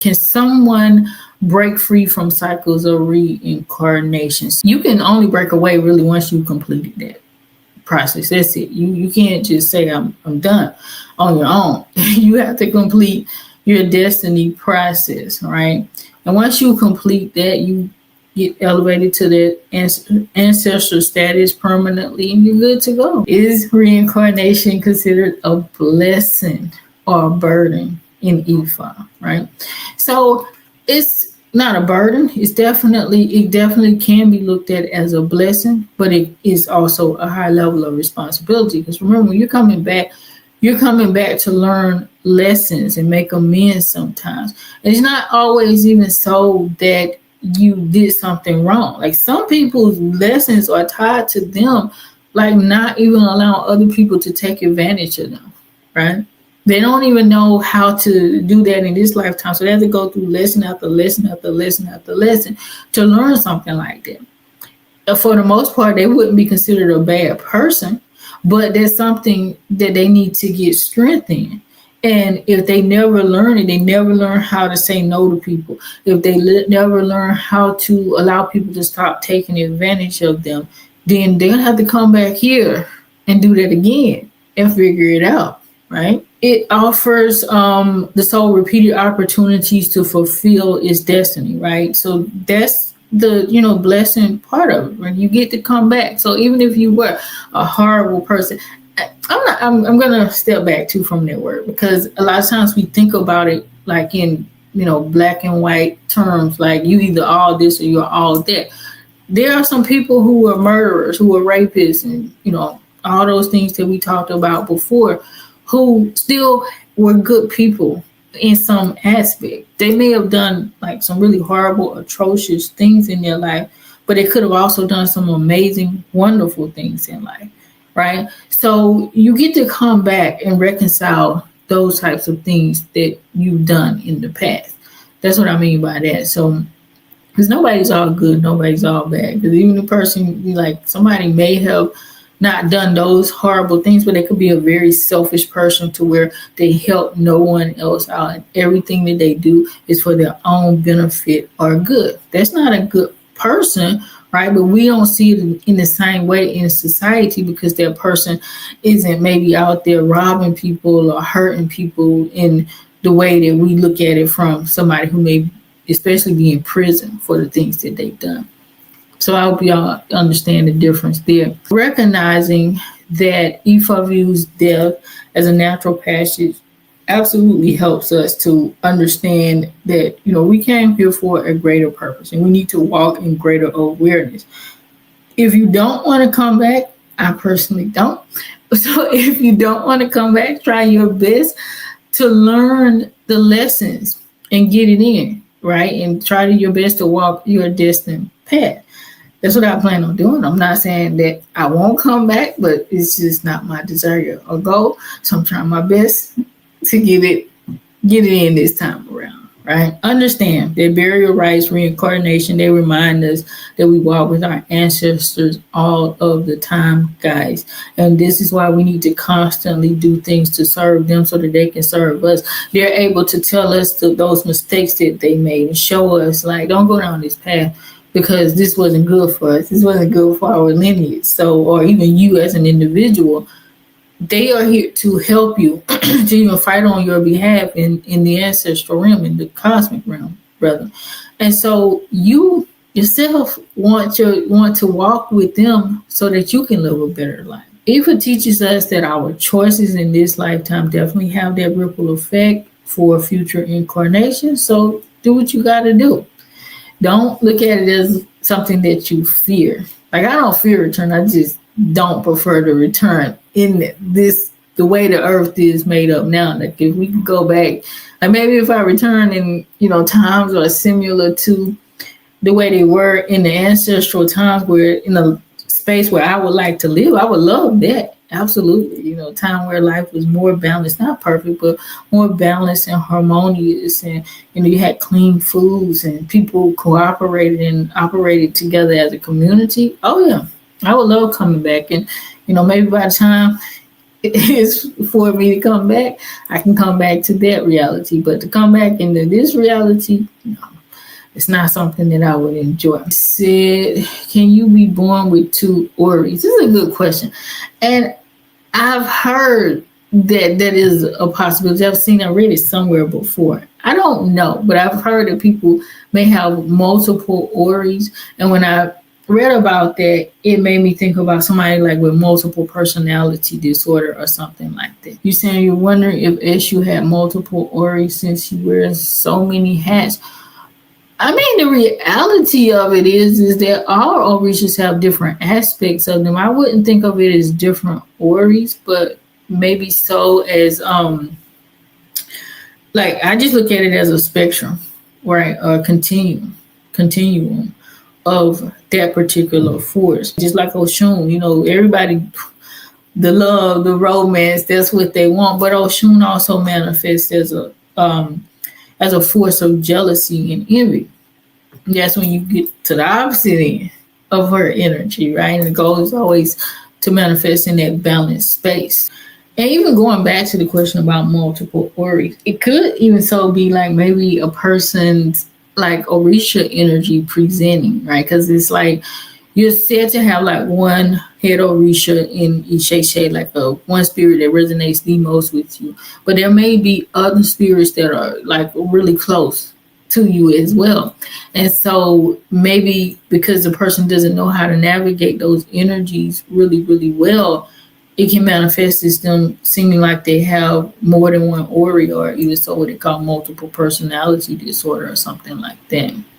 Can someone break free from cycles of reincarnations? You can only break away really once you completed that process. That's it. You can't just say I'm done on your own. You have to complete your destiny process, right? And once you complete that, you get elevated to the ancestral status permanently, and you're good to go. Is reincarnation considered a blessing or a burden in Ifa, right? So it's not a burden. It definitely can be looked at as a blessing, but it is also a high level of responsibility. Because remember, when you're coming back to learn lessons and make amends sometimes. And it's not always even so that you did something wrong. Like some people's lessons are tied to them, like not even allowing other people to take advantage of them, right? They don't even know how to do that in this lifetime. So they have to go through lesson after lesson after lesson after lesson to learn something like that. For the most part, they wouldn't be considered a bad person, but there's something that they need to get strength in. And if they never learn it, they never learn how to say no to people. If they never learn how to allow people to stop taking advantage of them, then they're going to have to come back here and do that again and figure it out, right? It offers the soul repeated opportunities to fulfill its destiny, right? So that's the blessing part of it, when you get to come back. So even if you were a horrible person, I'm gonna step back too from that word, because a lot of times we think about it like in black and white terms, like you either all this or you're all that. There are some people who are murderers, who are rapists, and all those things that we talked about before, who still were good people in some aspect. They may have done like some really horrible, atrocious things in their life, but they could have also done some amazing, wonderful things in life, right? So you get to come back and reconcile those types of things that you've done in the past. That's what I mean by that. So, because nobody's all good, nobody's all bad. Because even the person, like somebody may have not done those horrible things, but they could be a very selfish person to where they help no one else out, and everything that they do is for their own benefit or good. That's not a good person, right? But we don't see it in the same way in society, because that person isn't maybe out there robbing people or hurting people in the way that we look at it from somebody who may especially be in prison for the things that they've done. So I hope y'all understand the difference there. Recognizing that Ifa views death as a natural passage absolutely helps us to understand that, we came here for a greater purpose, and we need to walk in greater awareness. If you don't want to come back, I personally don't. So if you don't want to come back, try your best to learn the lessons and get it in, right? And try your best to walk your destined path. That's what I plan on doing. I'm not saying that I won't come back, but it's just not my desire or goal. So I'm trying my best to get it in this time around, right? Understand that burial rites, reincarnation, they remind us that we walk with our ancestors all of the time, guys. And this is why we need to constantly do things to serve them so that they can serve us. They're able to tell us those mistakes that they made and show us, like, don't go down this path, because this wasn't good for us. This wasn't good for our lineage. So, or even you as an individual, they are here to help you to even fight on your behalf in the ancestral realm, in the cosmic realm, brother. And so you yourself want to walk with them so that you can live a better life. Ifa teaches us that our choices in this lifetime definitely have that ripple effect for future incarnations. So do what you got to do. Don't look at it as something that you fear. Like, I don't fear return. I just don't prefer to return in the way the earth is made up now. Like, if we could go back, like maybe if I return in, times are similar to the way they were in the ancestral times, where in a space where I would like to live, I would love that. Absolutely. Time where life was more balanced, not perfect, but more balanced and harmonious. And, you had clean foods and people cooperated and operated together as a community. Oh, yeah. I would love coming back. And, maybe by the time is for me to come back, I can come back to that reality. But to come back into this reality, no, it's not something that I would enjoy. Said, can you be born with two ovaries? This is a good question. And I've heard that is a possibility. I've seen, I read it somewhere before. I don't know, but I've heard that people may have multiple ovaries. And when I read about that, it made me think about somebody like with multiple personality disorder or something like that. You saying you're wondering if Eshu had multiple ovaries since he wears so many hats. I mean, the reality of it is that all ovaries have different aspects of them. I wouldn't think of it as different ovaries, but maybe so as like I just look at it as a spectrum, right? A continuum of that particular force. Just like Oshun, everybody, the love, the romance, that's what they want. But Oshun also manifests as a force of jealousy and envy. That's when you get to the opposite end of her energy, right? And the goal is always to manifest in that balanced space. And even going back to the question about multiple ovaries, it could even so be like maybe a person's like Orisha energy presenting, right? Because it's like you're said to have like one head Orisha in Isheshe, like a one spirit that resonates the most with you. But there may be other spirits that are like really close to you as well. And so maybe because the person doesn't know how to navigate those energies really, really well, it can manifest as them seeming like they have more than one aura, or even so what they call multiple personality disorder or something like that.